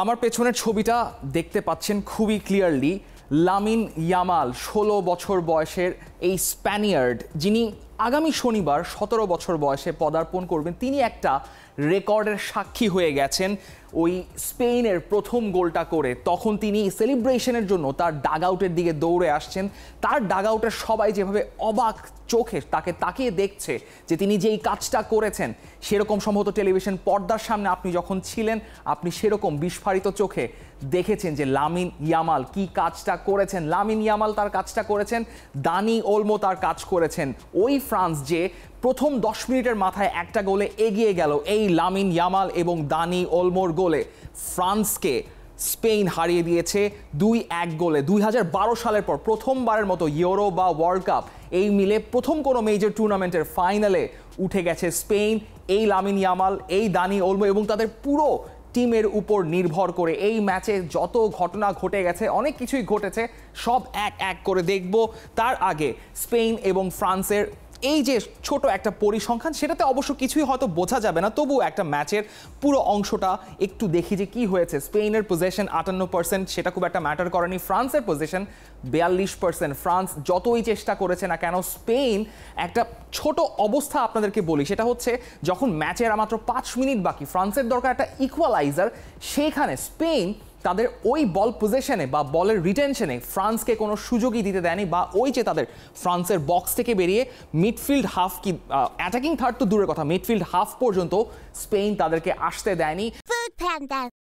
আমার পেছনের ছবিটা দেখতে পাচ্ছেন খুবই ক্লিয়ারলি। লামিন ইয়ামাল 16 বছর বয়সের এই স্প্যানিয়ার্ড, যিনি আগামী শনিবার 17 বছর বয়সে পদার্পণ করবেন, তিনি একটা রেকর্ডের সাক্ষী হয়ে গেছেন। ওই স্পেনের প্রথম গোলটা করে তখন তিনি সেলিব্রেশনের জন্য তার ডাগ আউটের দিকে দৌড়ে আসছেন। তার ডাগ আউটের সবাই যেভাবে অবাক চোখে তাকে তাকিয়ে দেখছে যে তিনি যেই কাজটা করেছেন, সেরকম সম্ভবত টেলিভিশন পর্দার সামনে আপনি যখন ছিলেন আপনি সেরকম বিস্ফারিত চোখে দেখেছেন যে লামিন ইয়ামাল কি কাজটা করেছেন। লামিন ইয়ামাল তার কাজটা করেছেন, দানি ওলমো তার কাজ করেছেন। ওই ফ্রান্স যে প্রথম 10 মিনিটের মাথায় একটা গোলে এগিয়ে গেল, এই লামিন ইয়ামাল এবং দানি ওলমোর গোলে ফ্রান্সকে স্পেন হারিয়ে দিয়েছে 2-1 গোলে। 2012 সালের পর প্রথমবারের মতো ইউরো বা ওয়ার্ল্ড কাপ এই মিলে প্রথম কোনো মেজর টুর্নামেন্টের ফাইনালে উঠে গেছে স্পেন। এই লামিন ইয়ামাল, এই দানি ওলমো এবং তাদের পুরো টিমের উপর নির্ভর করে। এই ম্যাচে যত ঘটনা ঘটে গেছে, অনেক কিছুই ঘটেছে, সব এক এক করে দেখব। তার আগে স্পেন এবং ফ্রান্সের এই যে ছোট একটা পরিসংখ্যান, সেটাতে অবশ্য কিছুই হয়তো বোঝা যাবে না, তবুও একটা ম্যাচের পুরো অংশটা একটু দেখি যে কি হয়েছে। স্পেনের পজিশন 58%, সেটা খুব একটা ম্যাটার করেনি। ফ্রান্সের পজিশন 42%। ফ্রান্স যতই চেষ্টা করেছে না কেন, স্পেন একটা ছোট অবস্থা আপনাদেরকে বলি, সেটা হচ্ছে যখন ম্যাচের আর মাত্র 5 মিনিট বাকি, ফ্রান্সের দরকার একটা ইকুয়ালাইজার, সেইখানে স্পেন তাদের ওই বল পজিশনে বা বলের রিটেনশনে ফ্রান্সকে কোনো সুযোগই দিতে দেয়নি, বা ওই যে তাদের ফ্রান্সের বক্স থেকে বেরিয়ে মিডফিল্ড হাফ, কি অ্যাটাকিং থার্ড তো দূরের কথা, মিডফিল্ড হাফ পর্যন্ত স্পেন তাদেরকে আসতে দেয়নি।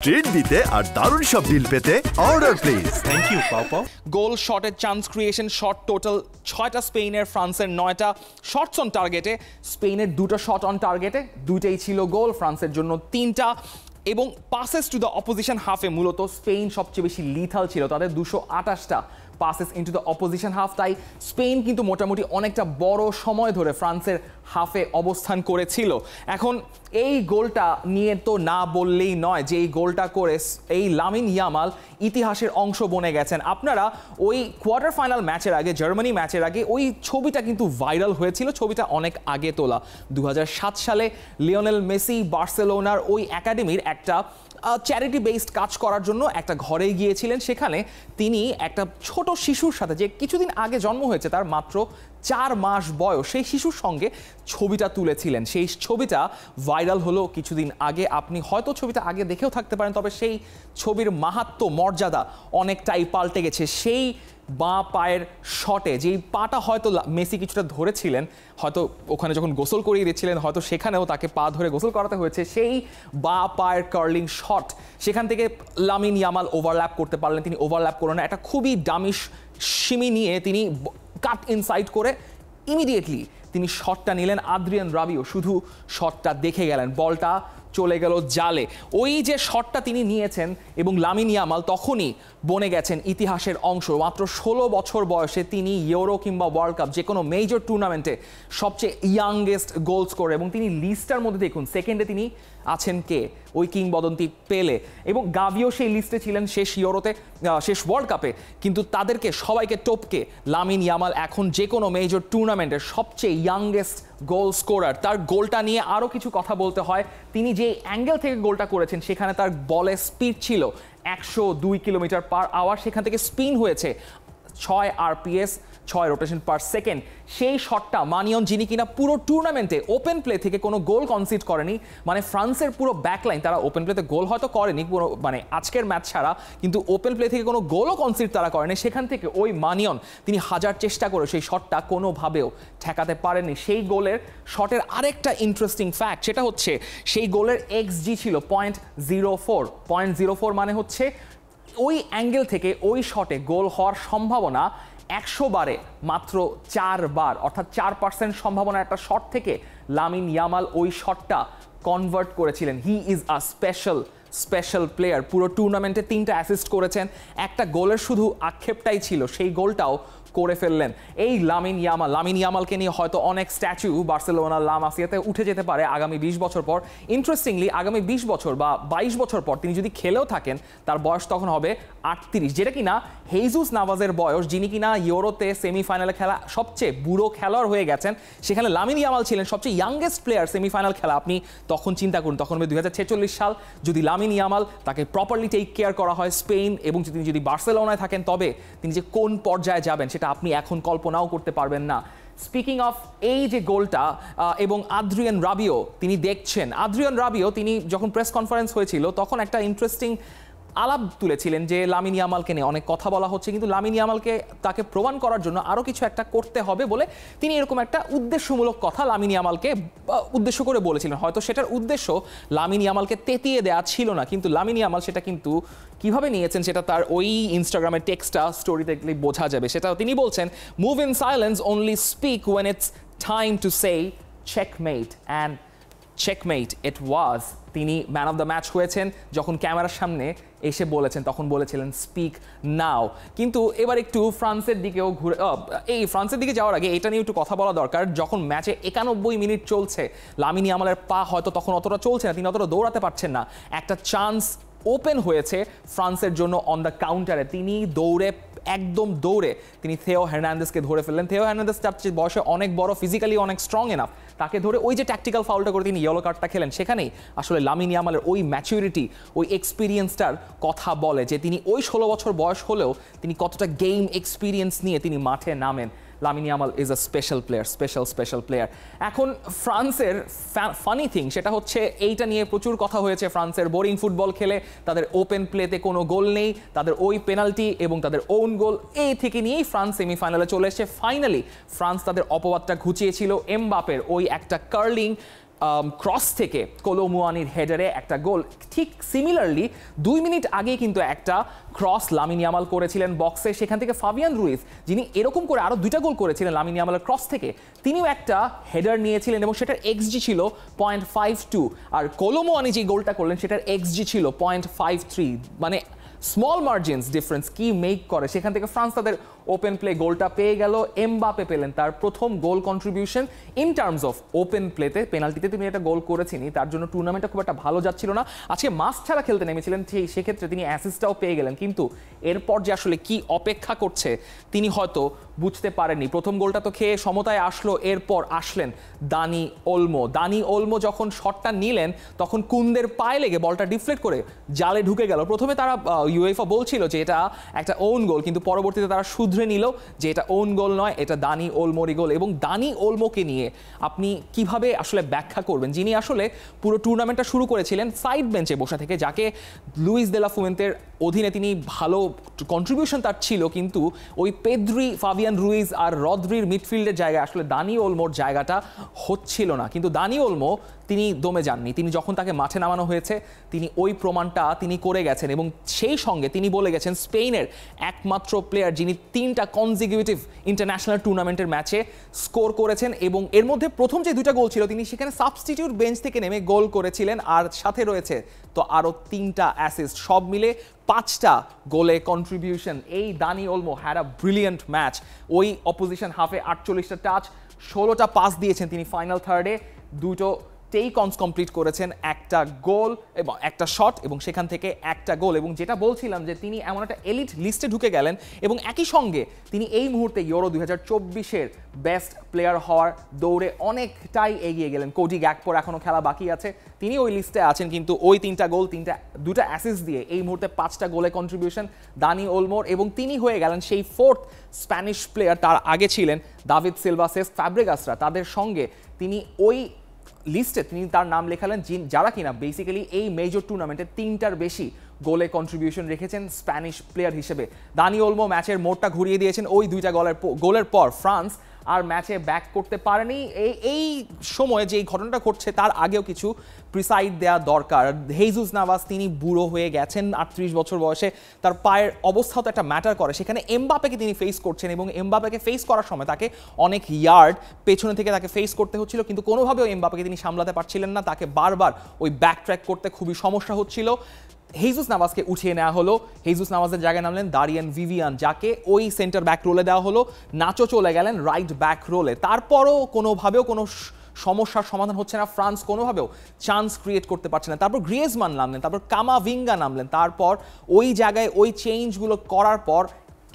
ট্রিট দিতে আর দারুণ সব ডিল পেতে order please. Thank you papa. Goal, শটের চান্স ক্রিয়েশন, শট টোটাল 6টা স্পেনের, ফ্রান্সের 9টা। শটস অন টার্গেটে স্পেনের 2টা শট অন টার্গেটে, 2টাই ছিল গোল, ফ্রান্সের জন্য 3টা। এবং পাসেস টু দ্য অপোজিশন হাফে মূলত স্পেন সবচেয়ে বেশি লিথাল ছিল, তাদের 228টা passes into the opposition half. তাই স্পেন কিন্তু মোটামুটি অনেকটা বড় সময় ধরে ফ্রান্সের হাফে অবস্থান করেছিল। এখন এই গোলটা নিয়ে তো না বললেই নয় যে এই গোলটা করে এই লামিন ইয়ামাল ইতিহাসের অংশ বনে গেছেন। আপনারা ওই কোয়ার্টার ফাইনাল ম্যাচের আগে, জার্মানি ম্যাচের আগে, ওই ছবিটা কিন্তু ভাইরাল হয়েছিল। ছবিটা অনেক আগে তোলা, 2007 সালে লিওনেল মেসি বার্সেলোনার ওই একাডেমির একটা চ্যারিটি বেসড কাজ করার জন্য একটা ঘরে গিয়েছিলেন। সেখানে তিনি একটা ছোট শিশুর সাথে, যে কিছুদিন আগে জন্ম হয়েছে, তার মাত্র 4 মাস বয়স, সেই শিশুর সঙ্গে ছবিটা তুলেছিলেন। সেই ছবিটা ভাইরাল হলো কিছুদিন আগে। আপনি হয়তো ছবিটা আগে দেখেও থাকতে পারেন, তবে সেই ছবির মাহাত্ম্য, মর্যাদা অনেকটাই পাল্টে গেছে। সেই বাঁ পায়ের শটে, যেই পাটা হয়তো মেসি কিছুটা ধরেছিলেন, হয়তো ওখানে যখন গোসল করিয়ে দিচ্ছিলেন, হয়তো সেখানেও তাকে পা ধরে গোসল করাতে হয়েছে, সেই বাঁ পায়ের কার্লিং শট, সেখান থেকে লামিন ইয়ামাল ওভারল্যাপ করতে পারলেন। তিনি ওভারল্যাপ করলেন না, একটা খুবই ডামিশ সিমি নিয়ে তিনি কাট ইনসাইড করে ইমিডিয়েটলি তিনি শটটা নিলেন। আদ্রিয়ান রাবিও শুধু শটটা দেখে গেলেন, বলটা চলে গেল জালে। ওই যে শটটা তিনি নিয়েছেন এবং লামিন ইয়ামাল তখনই বনে গেছেন ইতিহাসের অংশ। মাত্র 16 বছর বয়সে তিনি ইউরো কিংবা ওয়ার্ল্ড কাপ যে কোনো মেজর টুর্নামেন্টে সবচেয়ে ইয়াংগেস্ট গোল স্কোর, এবং তিনি লিস্টটার মধ্যে দেখুন সেকেন্ডে তিনি আছেন কে, ওই কিংবদন্তি পেলে, এবং গাভিও সেই লিস্টে ছিলেন শেষ ইউরোতে, শেষ ওয়ার্ল্ড কাপে। কিন্তু তাদেরকে সবাইকে টপকে লামিন ইয়ামাল এখন যে কোনো মেজর টুর্নামেন্টের সবচেয়ে ইয়াংগেস্ট গোল স্কোরার। তার গোলটা নিয়ে আরও কিছু কথা বলতে হয়। তিনি যে অ্যাঙ্গেল থেকে গোলটা করেছেন, সেখানে তার বলের স্পিড ছিল 102 কিলোমিটার পার আওয়ার, সেখান থেকে স্পিন হয়েছে 6 RPS, 6 রোটেশন পার সেকেন্ড। সেই শটটা মানিয়ন, যিনি কিনা পুরো টুর্নামেন্টে ওপেন প্লে থেকে কোনো গোল কনসিড করেনি, মানে ফ্রান্সের পুরো ব্যাকলাইন, তারা ওপেন প্লেতে গোল হয়তো করেনি পুরো, মানে আজকের ম্যাচ ছাড়া, কিন্তু ওপেন প্লে থেকে কোনো গোলও কনসিড তারা করেনি। সেখান থেকে ওই মানিয়ন তিনি হাজার চেষ্টা করে সেই শটটা কোনোভাবেও ঠেকাতে পারেননি। সেই গোলের শটের আরেকটা ইন্টারেস্টিং ফ্যাক্ট, সেটা হচ্ছে সেই গোলের XG ছিল 0.04। 0.04 মানে হচ্ছে ওই অ্যাঙ্গেল থেকে ওই শটে গোল হওয়ার সম্ভাবনা 100 বারে মাত্র 4 বার, অর্থাৎ 4% সম্ভাবনা একটা শট থেকে লামিন ইয়ামাল ওই শটটা কনভার্ট করেছিলেন। He is a special player. পুরো টুর্নামেন্টে 3টা অ্যাসিস্ট করেছেন, একটা গোলের শুধু আক্ষেপটাই ছিল, সেই গোলটাও করে ফেললেন এই লামিন ইয়ামালকে নিয়ে হয়তো অনেক স্ট্যাচু বার্সেলোনার লা মাসিয়াতে উঠে যেতে পারে আগামী 20 বছর পর। ইন্টারেস্টিংলি আগামী 20 বছর বা 22 বছর পর তিনি যদি খেলেও থাকেন তার বয়স তখন হবে 38, যেটা কিনা হেইজুস নাভাজের বয়স, যিনি কিনা ইউরোতে সেমিফাইনালে খেলা সবচেয়ে বুড়ো খেলোয়াড় হয়ে গেছেন। সেখানে লামিন ইয়ামাল ছিলেন সবচেয়ে ইয়াংগেস্ট প্লেয়ার সেমিফাইনাল খেলা। আপনি তখন চিন্তা করুন, তখন হবে 2046 সাল। যদি লামিন ইয়ামাল তাকে প্রপারলি টেক কেয়ার করা হয় স্পেন এবং তিনি যদি বার্সেলোনায় থাকেন, তবে তিনি যে কোন পর্যায়ে যাবেন সেটা আপনি এখন কল্পনাও করতে পারবেন না। স্পিকিং অফ এই যে গোলটা এবং আদ্রিয়ান রাবিও তিনি দেখছেন, আদ্রিয়ান রাবিও তিনি যখন প্রেস কনফারেন্স হয়েছিল তখন একটা ইন্টারেস্টিং আলাপ তুলেছিলেন যে লামিন ইয়ামালকে নিয়ে অনেক কথা বলা হচ্ছে, কিন্তু লামিন ইয়ামালকে তাকে প্রমাণ করার জন্য আরও কিছু একটা করতে হবে বলে তিনি এরকম একটা উদ্দেশ্যমূলক কথা লামিন ইয়ামালকে উদ্দেশ্য করে বলেছিলেন। হয়তো সেটার উদ্দেশ্য লামিন ইয়ামালকে তেতিয়ে দেওয়া ছিল না, কিন্তু লামিন ইয়ামাল সেটা কিন্তু কিভাবে নিয়েছেন সেটা তার ওই ইনস্টাগ্রামের টেক্সটটা স্টোরি দেখলে বোঝা যাবে। সেটা তিনি বলছেন, move in silence, only speak when it's time to say checkmate, and checkmate it was. তিনি ম্যান অফ দ্য ম্যাচ হয়েছেন যখন ক্যামেরার সামনে এসে বলেছেন, তখন বলেছিলেন স্পিক নাও। কিন্তু এবার একটু ফ্রান্সের দিকেও ঘুরে, এই ফ্রান্সের দিকে যাওয়ার আগে এটা নিয়ে একটু কথা বলা দরকার। যখন ম্যাচে 91 মিনিট চলছে, লামিন ইয়ামালের পা হয়তো তখন অতটা চলছে না, তিনি অতটা দৌড়াতে পারছেন না। একটা চান্স ওপেন হয়েছে ফ্রান্সের জন্য অন দ্য কাউন্টারে, তিনি দৌড়ে তিনি থেও হার্নান্দেজকে ধরে ফেললেন। থেও হার্নান্দেজ তার বয়সে অনেক বড়, ফিজিক্যালি অনেক স্ট্রং এনাফ, তাকে ধরে ওই যে ট্যাকটিক্যাল ফাউলটা করে তিনি ইয়েলো কার্ডটা খেলেন, সেখানেই আসলে লামিন ইয়ামালের ওই ম্যাচুরিটি, ওই এক্সপিরিয়েন্সটার কথা বলে যে তিনি ওই 16 বছর বয়স হলেও তিনি কতটা গেম এক্সপিরিয়েন্স নিয়ে তিনি মাঠে নামেন। Lamine Yamal is a special player. এখন ফ্রান্সের ফানি থিং সেটা হচ্ছে এইটা নিয়ে প্রচুর কথা হয়েছে, ফ্রান্সের বোরিং ফুটবল খেলে, তাদের ওপেন প্লেতে কোনো গোল নেই, তাদের ওই পেনাল্টি এবং তাদের ওন গোল, এই থেকে নিয়েই ফ্রান্স সেমিফাইনালে চলে এসেছে। ফাইনালি ফ্রান্স তাদের অপবাদটা ঘুচিয়েছিল এমবাপের ওই একটা কার্লিং ক্রস থেকে কোলো মুয়ানির হেডারে একটা গোল। ঠিক সিমিলারলি 2 মিনিট আগে কিন্তু একটা ক্রস লামিন ইয়ামাল করেছিলেন বক্সে, সেখান থেকে ফাবিয়ান রুইজ, যিনি এরকম করে আরও 2টা গোল করেছিলেন লামিন ইয়ামালের ক্রস থেকে, তিনিও একটা হেডার নিয়েছিলেন এবং সেটার এক্সজি ছিল 0.52, আর কোলো মুয়ানি যে গোলটা করলেন সেটার এক্সজি ছিল 0.53। মানে স্মল মার্জিনস ডিফারেন্স কি মেক করে। সেখান থেকে ফ্রান্স তাদের ওপেন প্লে গোলটা পেয়ে গেল, এমবাপে পেলেন তার প্রথম goal contribution in terms of open প্লেতে। পেনাল্টিতে তিনি একটা গোল করেছিনি, তার জন্য টুর্নামেন্টটা খুব একটা ভালো যাচ্ছিল না, আজকে মাস ছাড়া খেলতে নেমেছিলেন, সেক্ষেত্রে তিনি অ্যাসিস্টটাও পেয়ে গেলেন। কিন্তু এরপর যে আসলে কি অপেক্ষা করছে তিনি হয়তো বুঝতে পারেননি। প্রথম গোলটা তো খেয়ে সমতায় আসলো, এরপর আসলেন দানি ওলমো যখন শটটা নিলেন তখন কুন্দের পায়ে লেগে বলটা ডিফ্লেক্ট করে জালে ঢুকে গেল। প্রথমে তারা ইউএফএ বলছিল যে এটা একটা ওন গোল, কিন্তু পরবর্তীতে তারা শুধরে নিল যে এটা ওন গোল নয়, এটা দানি ওলমোরই গোল। এবং দানি ওলমোকে নিয়ে আপনি কিভাবে আসলে ব্যাখ্যা করবেন, যিনি আসলে পুরো টুর্নামেন্টটা শুরু করেছিলেন সাইড বেঞ্চে বসে থেকে, যাকে লুইস দে লা ফুয়েন্তের অধীনে তিনি ভালো কন্ট্রিবিউশন তার ছিল, কিন্তু ওই পেদ্রি, ফাবিয়ান রুইজ আর রদ্রির মিডফিল্ডের জায়গায় আসলে দানি ওলমোর জায়গাটা হচ্ছিল না। কিন্তু দানি ওলমো তিনি দমে যাননি, তিনি যখন তাকে মাঠে নামানো হয়েছে তিনি ওই প্রমাণটা তিনি করে গেছেন এবং সেই সঙ্গে তিনি বলে গেছেন স্পেনের একমাত্র প্লেয়ার যিনি 3টা কনজিকিউটিভ ইন্টারন্যাশনাল টুর্নামেন্টের ম্যাচে স্কোর করেছেন এবং এর মধ্যে প্রথম যে 2টা গোল ছিল তিনি সেখানে সাবস্টিটিউট বেঞ্চ থেকে নেমে গোল করেছিলেন, আর সাথে রয়েছে তো আরও 3টা অ্যাসিস্ট, সব মিলে 5টা গোলে কন্ট্রিবিউশন। এই Dani Olmo had a brilliant match. ওই অপোজিশন হাফে 48টা টাচ, 16টা পাস দিয়েছেন তিনি ফাইনাল থার্ডে, 2টো টেকঅনস কমপ্লিট করেছেন, একটা গোল এবং একটা শট এবং সেখান থেকে একটা গোল। এবং যেটা বলছিলাম যে তিনি এমন একটা এলিট লিস্টে ঢুকে গেলেন এবং একই সঙ্গে তিনি এই মুহূর্তে ইউরো 2024-এর বেস্ট প্লেয়ার হওয়ার দৌড়ে অনেকটাই এগিয়ে গেলেন। কোডি গ্যাকপোর এখনও খেলা বাকি আছে, তিনি ওই লিস্টে আছেন, কিন্তু ওই 3টা গোল, 2টা অ্যাসিস্ট দিয়ে এই মুহূর্তে 5টা গোলে কন্ট্রিবিউশন দানি ওলমোর, এবং তিনি হয়ে গেলেন সেই 4th স্প্যানিশ প্লেয়ার। তার আগে ছিলেন দাভিদ সিলভা, সেস্ক ফ্যাব্রিগাসরা, তাদের সঙ্গে তিনি ওই লিস্টে তিনি তার নাম লেখালেন যারা কিনা বেসিক্যালি এই মেজর টুর্নামেন্টে 3টার বেশি গোলে কন্ট্রিবিউশন রেখেছেন স্প্যানিশ প্লেয়ার হিসেবে। দানি ওলমো ম্যাচের মোড়টা ঘুরিয়ে দিয়েছেন ওই 2টা গোলের পর। ফ্রান্স আর ম্যাচে ব্যাক করতে পারেনি। এই সময়ে যে ঘটনাটা ঘটছে তার আগেও কিছু প্রিসাইড দেওয়া দরকার। হেইজুস নাভাস তিনি বুড়ো হয়ে গেছেন, 38 বছর বয়সে, তার পায়ের অবস্থাও তো একটা ম্যাটার করে। সেখানে এমবাপেকে তিনি ফেস করছেন এবং এমবাপেকে ফেস করার সময় তাকে অনেক ইয়ার্ড পেছনে থেকে তাকে ফেস করতে হচ্ছিল, কিন্তু কোনোভাবেও এমবাপেকে তিনি সামলাতে পারছিলেন না, তাকে বারবার ওই ব্যাক ট্র্যাক করতে খুবই সমস্যা হচ্ছিল। হেজুস নাভাসকে উঠিয়ে নেওয়া হলো। হেজুস নাভাসের জায়গায় নামলেন দারিয়ান ভিভিয়ান, যাকে ওই সেন্টার ব্যাক রোলে দেওয়া হলো। নাচো চলে গেলেন রাইট ব্যাক রোলে। তারপরও কোনোভাবেও কোনো সমস্যার সমাধান হচ্ছে না, ফ্রান্স কোনোভাবেও চান্স ক্রিয়েট করতে পারছে না। তারপর গ্রিয়েজমান নামলেন, তারপর কামাভিঙ্গা নামলেন। তারপর ওই জায়গায় ওই চেঞ্জগুলো করার পর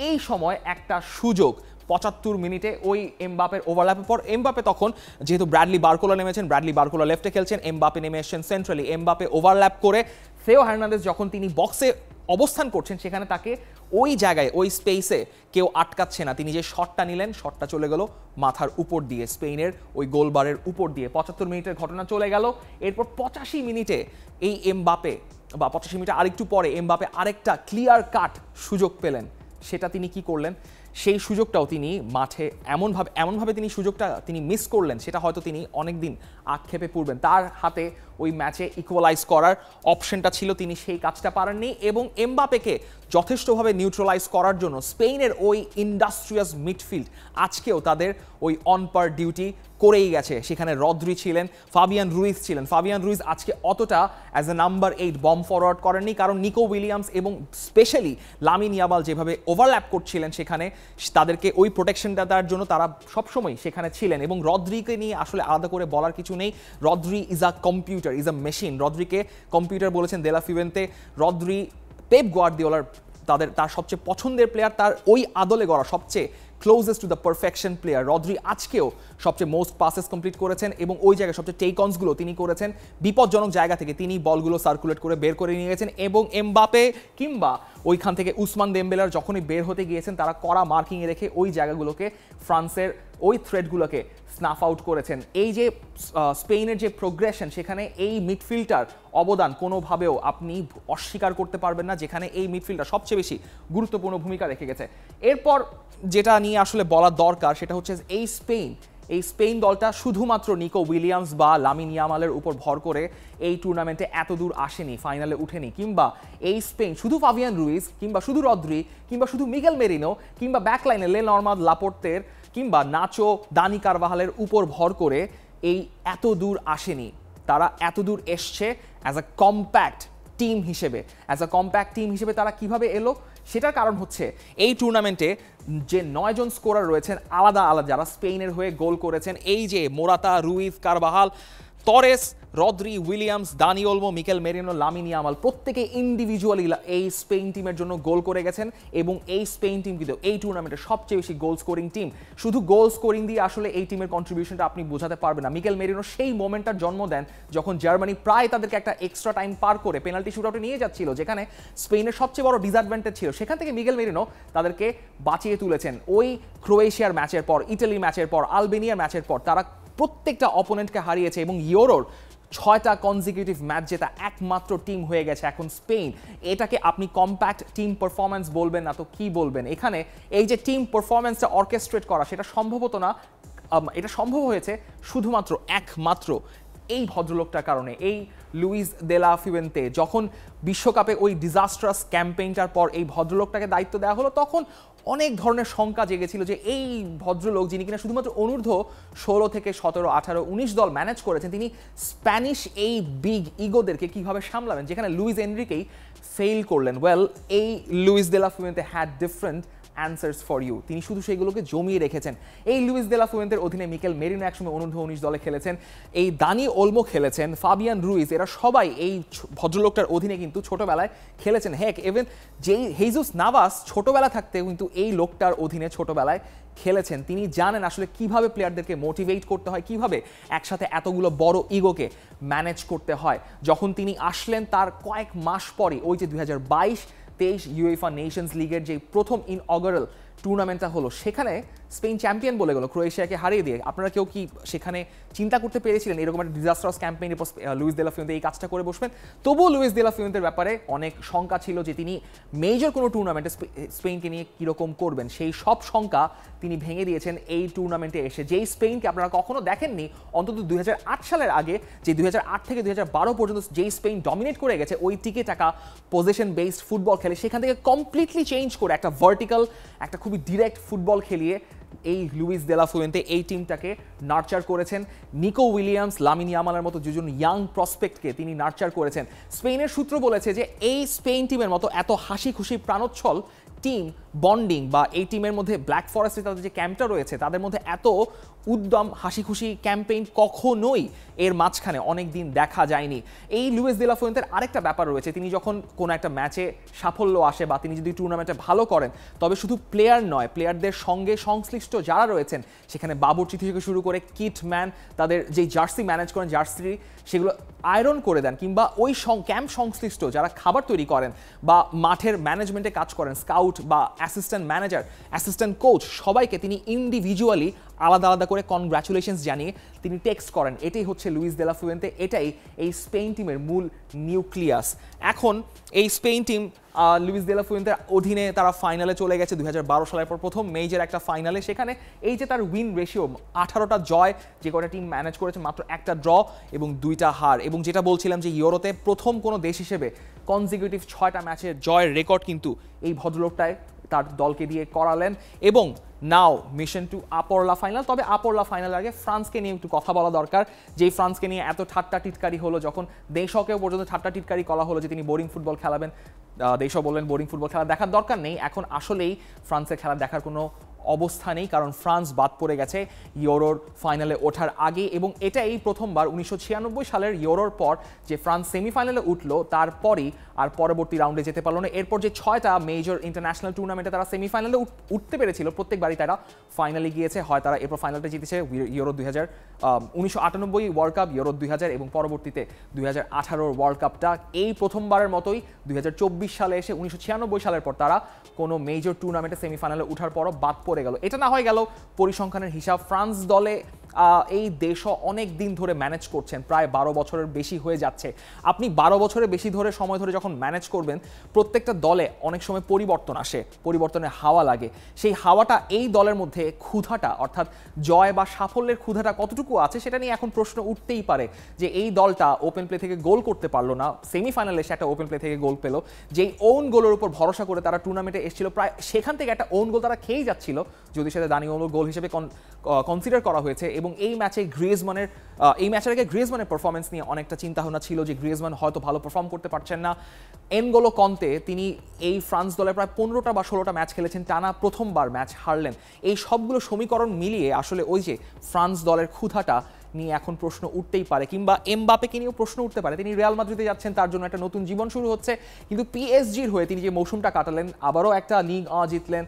এই সময় একটা সুযোগ 75 মিনিটে ওই এমবাপের ওভারল্যাপের পর, এমবাপে তখন যেহেতু ব্র্যাডলি বারকোলা নেমেছেন, ব্র্যাডলি বারকোলা লেফটে খেলছেন, এমবাপে নেমে এসেছেন সেন্ট্রালি। এমবাপে ওভারল্যাপ করে থেও হার্নান্দেজ যখন তিনি বক্সে অবস্থান করছেন, সেখানে তাকে ওই জায়গায় ওই স্পেসে কেউ আটকাচ্ছে না। তিনি যে শটটা নিলেন, শটটা চলে গেল মাথার উপর দিয়ে, স্পেনের ওই গোলবারের উপর দিয়ে। 75 মিনিটের ঘটনা চলে গেল। এরপর 85 মিনিটে এই এমবাপে, বা 85 মিনিটে আরেকটু পরে এমবাপে আরেকটা ক্লিয়ার কাট সুযোগ পেলেন। সেটা তিনি কি করলেন? সেই সুযোগটাও তিনি মাঠে এমনভাবে তিনি সুযোগটা তিনি মিস করলেন, সেটা হয়তো তিনি অনেক দিন আক্ষেপে পড়বেন। তার হাতে ওই ম্যাচে ইকুয়ালাইজ করার অপশনটা ছিল, তিনি সেই কাজটা পারেননি। এবং এমবাপেকে যথেষ্টভাবে নিউট্রালাইজ করার জন্য স্পেনের ওই ইন্ডাস্ট্রিয়াস মিডফিল্ড আজকেও তাদের ওই অন পার ডিউটি করেই গেছে। সেখানে রদ্রি ছিলেন, ফাবিয়ান রুইজ ছিলেন। ফাবিয়ান রুইজ আজকে অতটা অ্যাজ এ নাম্বার 8 বম ফরওয়ার্ড করেননি, কারণ নিকো উইলিয়ামস এবং স্পেশালি লামিন ইয়ামাল যেভাবে ওভারল্যাপ করছিলেন, সেখানে তাদেরকে ওই প্রোটেকশনটা দেওয়ার জন্য তারা সবসময় সেখানে ছিলেন। এবং রদ্রিকে নিয়ে আসলে আলাদা করে বলার কিছু নেই। Rodri is a computer, is a machine. রদ্রিকে কম্পিউটার বলেছেন দেলা ফিউয়েন্তে। রদ্রি পেপ গার্দিওলার তার সবচেয়ে পছন্দের প্লেয়ার, তার ওই আদলে গড়া সবচেয়ে closest to the perfection player. Rodri আজকেও সবচেয়ে মোস্ট পাসেস কমপ্লিট করেছেন এবং ওই জায়গায় সবচেয়ে টেক অনসগুলো তিনি করেছেন। বিপজ্জনক জায়গা থেকে তিনি বলগুলো সার্কুলেট করে বের করে নিয়ে গেছেন। এবং এমবাপে কিংবা ওইখান থেকে উসমান দেমবেলার যখনই বের হতে গিয়েছেন, তারা কড়া মার্কিংয়ে রেখে ওই জায়গাগুলোকে, ফ্রান্সের ওই থ্রেডগুলোকে স্নাফ আউট করেছেন। এই যে স্পেনের যে প্রোগ্রেশন, সেখানে এই মিডফিল্ডটার অবদান কোনোভাবেও আপনি অস্বীকার করতে পারবেন না, যেখানে এই মিডফিল্ডটা সবচেয়ে বেশি গুরুত্বপূর্ণ ভূমিকা রেখে গেছে। এরপর যেটা নিয়ে আসলে বলা দরকার, সেটা হচ্ছে এই স্পেন দলটা শুধুমাত্র নিকো উইলিয়ামস বা লামিন ইয়ামালের উপর ভর করে এই টুর্নামেন্টে এত দূর আসেনি, ফাইনালে উঠেনি। কিংবা এই স্পেন শুধু ফাবিয়ান রুইজ কিংবা শুধু রদ্রি কিংবা শুধু মিগেল মেরিনো কিংবা ব্যাকলাইনে লেনর্মাদ লাপোর্তের কিংবা নাচো দানি কারভাহালের উপর ভর করে এই এত দূর আসেনি। তারা এত দূর এসছে অ্যাজ আ কম্প্যাক্ট টিম হিসেবে। তারা কিভাবে এলো? সেটার কারণ হচ্ছে এই টুর্নামেন্টে যে 9 জন স্কোরার রয়েছেন আলাদা আলাদা, যারা স্পেনের হয়ে গোল করেছেন, এই যে Morata, Ruiz, Carvajal, Torres, Rodri, Williams, Dani Olmo, Mikel Merino, Lamine Yamal, প্রত্যেকে ইন্ডিভিজুয়ালি এই স্পেন টিমের জন্য গোল করে গেছেন। এবং এই স্পেন টিম কিন্তু এই টুর্নামেন্টের সবচেয়ে বেশি গোল স্কোরিং টিম। শুধু গোল স্কোরিং দিয়ে আসলে এই টিমের কন্ট্রিবিউশনটা আপনি বোঝাতে পারবেন না। মিকেল মেরিনো সেই মোমেন্টটার জন্ম দেন যখন জার্মানি প্রায় তাদেরকে একটা এক্সট্রা টাইম পার করে পেনাল্টি শুটআউটে নিয়ে যাচ্ছিল, যেখানে স্পেনের সবচেয়ে বড় ডিসঅ্যাডভান্টেজ ছিল। সেখান থেকে মিকেল মেরিনো তাদেরকে বাঁচিয়ে তুলেছেন। ওই ক্রোয়েশিয়ার ম্যাচের পর, ইটালি ম্যাচের পর, আলবেনিয়ার ম্যাচের পর তারা প্রত্যেকটা অপোনেন্টকে হারিয়েছে এবং ইউরোর 6টা কনজিকিউটিভ ম্যাচ জেতা একমাত্র টিম হয়ে গেছে এখন স্পেন। এটাকে আপনি কম্প্যাক্ট টিম পারফরম্যান্স বলবেন না তো কি বলবেন? এখানে এই যে টিম পারফরম্যান্সটা অর্কেস্ট্রেট করা, সেটা সম্ভবত না, এটা সম্ভব হয়েছে শুধুমাত্র একমাত্র এই ভদ্রলোকটার কারণে। এই লুইস দেলা ফিউয়েন্তে যখন বিশ্বকাপে ওই ডিজাস্ট্রাস ক্যাম্পেইনটার পর এই ভদ্রলোকটাকে দায়িত্ব দেওয়া হলো, তখন অনেক ধরনের শঙ্কা জেগেছিল যে এই ভদ্রলোক, যিনি কিনা শুধুমাত্র অনূর্ধ্ব 16 থেকে 17, 18, 19 দল ম্যানেজ করেছেন, তিনি স্প্যানিশ এই বিগ ইগোদেরকে কিভাবে সামলাবেন, যেখানে লুইস এনরিকেই ফেল করলেন। ওয়েল, এই Luis de la Fuente had different answers for you. তিনি শুধু সেগুলোকে জমিয়ে রেখেছেন। এই লুইস দেলা ফুয়েন্তের অধীনে মিকেল মেরিনো একসময় অনূর্ধ্ব 19 দলে খেলেছেন, এই দানি ওলমো খেলেছেন, ফাবিয়ান রুইজ, এরা সবাই এই ভদ্রলোকটার অধীনে কিন্তু ছোটবেলায় খেলেছেন। হেক, ইভেন যেই হেজুস নাভাস ছোটবেলা থাকতে কিন্তু এই লোকটার অধীনে ছোটবেলায় খেলেছেন। তিনি জানেন আসলে কিভাবে প্লেয়ারদেরকে মোটিভেট করতে হয়, কিভাবে একসাথে এতগুলো বড় ইগোকে ম্যানেজ করতে হয়। যখন তিনি আসলেন তার কয়েক মাস পরে ওই যে 2022-23 ইউএফা নেশনস লিগের যে প্রথম ইনঅগারাল টুর্নামেন্টটা হলো, সেখানে স্পেন চ্যাম্পিয়ন বলে গেল ক্রোয়েশিয়াকে হারিয়ে দিয়ে। আপনারা কেউ কি সেখানে চিন্তা করতে পেরেছিলেন এরকম একটা ডিজাস্টারাস ক্যাম্পেইন এরপর লুইস দেলা ফিউয়েন্তে এই কাজটা করে বসবেন? তবুও লুইস দেলা ফিউয়েন্তের ব্যাপারে অনেক শঙ্কা ছিল যে তিনি মেজর কোনো টুর্নামেন্টে স্পেনকে নিয়ে কীরকম করবেন। সেই সব শঙ্কা তিনি ভেঙে দিয়েছেন এই টুর্নামেন্টে এসে। যেই স্পেনকে আপনারা কখনো দেখেননি অন্তত 2008 সালের আগে, যে 2008 থেকে 2012 পর্যন্ত যেই স্পেন ডমিনেট করে গেছে, ওই টিকে টাকা পজিশন বেসড ফুটবল খেলে সেখান থেকে কমপ্লিটলি চেঞ্জ করে একটা ভার্টিক্যাল, একটা খুবই ডিরেক্ট ফুটবল খেলিয়ে এই লুইস দে লা ফুয়েন্তে এই টিমটাকে নার্চার করেছেন। নিকো উইলিয়ামস, লামিন ইয়ামালের মতো দুজন ইয়াং প্রসপেক্টকে তিনি নার্চার করেছেন। স্পেনের সূত্র বলেছে যে এই স্পেন টিমের মতো এত হাসি খুশি প্রাণোচ্ছল টিম বন্ডিং বা এই টিমের মধ্যে ব্ল্যাক ফরেস্টে তাদের যে ক্যাম্পটা রয়েছে তাদের মধ্যে এত উদ্যম হাসি খুশি ক্যাম্পেইন কখনোই এর মাঝখানে অনেক দিন দেখা যায়নি। এই লুইস দে লা ফুয়েন্তের আরেকটা ব্যাপার রয়েছে, তিনি যখন কোনো একটা ম্যাচে সাফল্য আসে বা তিনি যদি টুর্নামেন্টে ভালো করেন, তবে শুধু প্লেয়ার নয়, প্লেয়ারদের সঙ্গে সংশ্লিষ্ট যারা রয়েছেন সেখানে বাবুর্চি থেকে শুরু করে কিট ম্যান, তাদের যে জার্সি ম্যানেজ করেন, জার্সি সেগুলো আয়রন করে দেন, কিংবা ওই ক্যাম্প সংশ্লিষ্ট যারা খাবার তৈরি করেন বা মাঠের ম্যানেজমেন্টে কাজ করেন, স্কাউট বা অ্যাসিস্ট্যান্ট ম্যানেজার, অ্যাসিস্ট্যান্ট কোচ, সবাইকে তিনি ইন্ডিভিজুয়ালি আলাদা আলাদা করে কনগ্র্যাচুলেশনস জানিয়ে তিনি টেক্সট করেন। এটাই হচ্ছে লুইস দে লা ফুয়েন্তে, এটাই এই স্পেন টিমের মূল নিউক্লিয়াস। এখন এই স্পেন টিম লুইস দে লা ফুয়েন্তের অধীনে তারা ফাইনালে চলে গেছে 2012 সালের পর প্রথম মেজর একটা ফাইনালে। সেখানে এই যে তার উইন রেশিও 18টা জয়, যে কটা টিম ম্যানেজ করেছে মাত্র একটা ড্র এবং 2টা হার, এবং যেটা বলছিলাম যে ইউরোতে প্রথম কোনো দেশ হিসেবে কনজিকিউটিভ 6টা ম্যাচের জয়ের রেকর্ড কিন্তু এই ভদ্রলোকটায় তার দলকে দিয়ে করালেন। এবং নাও মিশন টু আপরলা ফাইনাল। তবে আপরলা ফাইনাল আগে ফ্রান্সকে নিয়ে একটু কথা বলা দরকার, যেই ফ্রান্সকে নিয়ে এত ঠাট্টা টিটকারি হলো, যখন দেশকেও পর্যন্ত ঠাট্টা টিটকারি করা হলো যে তিনি বোরিং ফুটবল খেলাবেন, দেশও বললেন বোরিং ফুটবল খেলা দেখার দরকার নেই। এখন আসলেই ফ্রান্সের খেলা দেখার কোনো অবস্থা নেই, কারণ ফ্রান্স বাদ পড়ে গেছে ইউরোর ফাইনালে ওঠার আগে, এবং এটাই প্রথমবার 1996 সালের ইউরোর পর যে ফ্রান্স সেমিফাইনালে উঠলো, তারপরই আর পরবর্তী রাউন্ডে যেতে পারলো না। এরপর যে 6টা মেজর ইন্টারন্যাশনাল টুর্নামেন্টে তারা সেমিফাইনালে উঠতে পেরেছিল, প্রত্যেকবারই তারা ফাইনালে গিয়েছে, হয় তারা এরপর ফাইনালটা জিতেছে ইউরো 1998 ওয়ার্ল্ড কাপ, ইউরো 2000 এবং পরবর্তীতে 2018 ওয়ার্ল্ড কাপটা। এই প্রথমবারের মতোই 2024 সালে এসে 1996 সালের পর তারা কোনো মেজর টুর্নামেন্টে সেমিফাইনালে উঠার পরও বাদ পড়ে গেল। এটা না হয়ে গেল পরিসংখ্যানের হিসাব। ফ্রান্স দলে এই দেশও অনেক দিন ধরে ম্যানেজ করছেন, প্রায় 12 বছরের বেশি হয়ে যাচ্ছে। আপনি 12 বছরের বেশি ধরে সময় ধরে যখন ম্যানেজ করবেন, প্রত্যেকটা দলে অনেক সময় পরিবর্তন আসে, পরিবর্তনের হাওয়া লাগে। সেই হাওয়াটা এই দলের মধ্যে ক্ষুধাটা, অর্থাৎ জয় বা সাফল্যের ক্ষুধাটা কতটুকু আছে সেটা নিয়ে এখন প্রশ্ন উঠতেই পারে, যে এই দলটা ওপেন প্লে থেকে গোল করতে পারলো না, সেমিফাইনালে এসে একটা ওপেন প্লে থেকে গোল পেল, যেই ওন গোলের উপর ভরসা করে তারা টুর্নামেন্টে এসেছিল, প্রায় সেখান থেকে একটা ওন গোল তারা খেয়েই যাচ্ছিল, যদি সেটা দানি ওন গোল হিসেবে কনসিডার করা হয়েছে। এবং এই ম্যাচে এই ম্যাচের আগে গ্রিজমানের পারফরমেন্স নিয়ে অনেকটা চিন্তাভাবনা ছিল যে গ্রিজমান হয়তো ভালো পারফর্ম করতে পারছেন না। এনগোলো কন্তে তিনি এই ফ্রান্স দলের প্রায় 15টা বা 16টা ম্যাচ খেলেছেন, টানা প্রথমবার ম্যাচ হারলেন। এই সবগুলো সমীকরণ মিলিয়ে আসলে ওই যে ফ্রান্স দলের ক্ষুধাটা নিয়ে এখন প্রশ্ন উঠতেই পারে, কিংবা এমবাপেকে নিয়েও প্রশ্ন উঠতে পারে। তিনি রিয়াল মাদ্রিদে যাচ্ছেন, তার জন্য একটা নতুন জীবন শুরু হচ্ছে, কিন্তু পিএসজির হয়ে তিনি যে মৌসুমটা কাটালেন, আবারও একটা লিগ জিতলেন,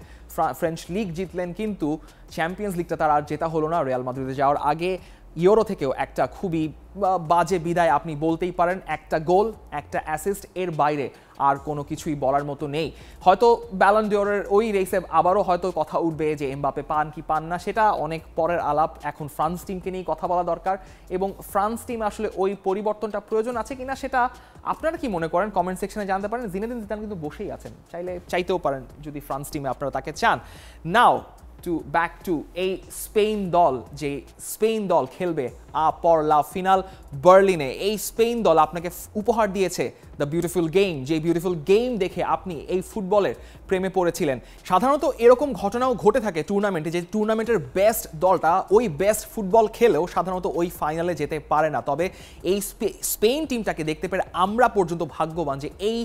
ফ্রেঞ্চ লিগ জিতলেন, কিন্তু চ্যাম্পিয়ন্স লিগটা তার আর জেতা হলো না। রিয়াল মাদ্রিদে যাওয়ার আগে ইউরো থেকেও একটা খুবই বাজে বিদায় আপনি বলতেই পারেন। একটা গোল, একটা অ্যাসিস্ট, এর বাইরে আর কোনো কিছুই বলার মতো নেই। হয়তো ব্যালন ডিওরের ওই রেসে আবারও হয়তো কথা উঠবে যে এমবাপে পান কি পান না, সেটা অনেক পরের আলাপ। এখন ফ্রান্স টিমকে নিয়ে কথা বলা দরকার, এবং ফ্রান্স টিম আসলে ওই পরিবর্তনটা প্রয়োজন আছে কিনা সেটা আপনারা কি মনে করেন কমেন্ট সেকশনে জানতে পারেন। জিনেদিন জিদান কিন্তু বসেই আছেন, চাইতেও পারেন যদি ফ্রান্স টিমে আপনারা তাকে চান। নাও ব্যাক টু এই স্পেন দল, যে স্পেন দল খেলবে পর লা ফিনাল বার্লিনে। এই স্পেন দল আপনাকে উপহার দিয়েছে দ্য বিউটিফুল গেম, যে বিউটিফুল গেম দেখে আপনি এই ফুটবলের প্রেমে পড়েছিলেন। সাধারণত এরকম ঘটনাও ঘটে থাকে টুর্নামেন্টে, যে টুর্নামেন্টের বেস্ট দলটা ওই বেস্ট ফুটবল খেলেও সাধারণত ওই ফাইনালে যেতে পারে না। তবে এই স্পেন টিমটাকে দেখতে পেরে আমরা পর্যন্ত ভাগ্যবান যে এই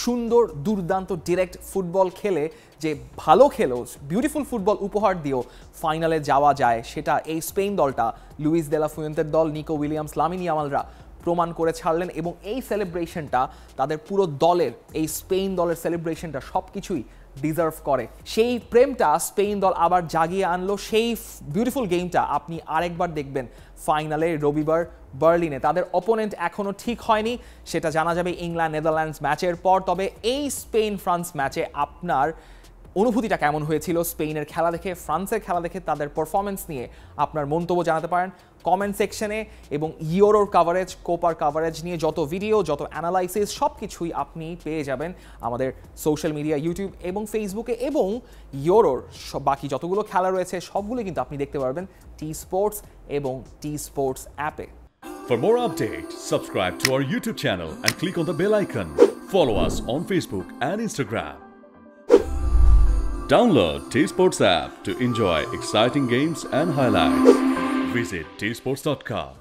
সুন্দর দুর্দান্ত ডিরেক্ট ফুটবল খেলে, যে ভালো খেলেও বিউটিফুল ফুটবল উপহার দিয়েও ফাইনালে যাওয়া যায়, সেটা এই স্পেন দলটা, লুইস দে লা ফুয়েন্তের দল, নিকো উইলিয়ামস, লামিন ইয়ামালরা প্রমাণ করে ছাড়লেন। এবং এই সেলিব্রেশনটা তাদের পুরো দলের, এই স্পেন দলের সেলিব্রেশনটা সব কিছুই ডিজার্ভ করে। সেই প্রেমটা স্পেন দল আবার জাগিয়ে আনলো। সেই বিউটিফুল গেমটা আপনি আরেকবার দেখবেন ফাইনালে রবিবার বার্লিনে। তাদের অপোনেন্ট এখনও ঠিক হয়নি, সেটা জানা যাবে ইংল্যান্ড নেদারল্যান্ডস ম্যাচের পর। তবে এই স্পেন ফ্রান্স ম্যাচে আপনার অনুভূতিটা কেমন হয়েছিল স্পেনের খেলা দেখে, ফ্রান্সের খেলা দেখে, তাদের পারফরমেন্স নিয়ে আপনার মন্তব্য জানাতে পারেন কমেন্ট সেকশনে। এবং ইউরোর কাভারেজ, কোপার কাভারেজ নিয়ে যত ভিডিও, যত অ্যানালাইসিস, সব কিছুই আপনি পেয়ে যাবেন আমাদের সোশ্যাল মিডিয়া, ইউটিউব এবং ফেসবুকে। এবং ইউরোর বাকি যতগুলো খেলা রয়েছে সবগুলো কিন্তু আপনি দেখতে পারবেন টি স্পোর্টস এবং টি স্পোর্টস অ্যাপে। For more updates, subscribe to our YouTube channel and click on the bell icon. Follow us on Facebook and Instagram. Download T Sports app to enjoy exciting games and highlights. Visit tsports.com.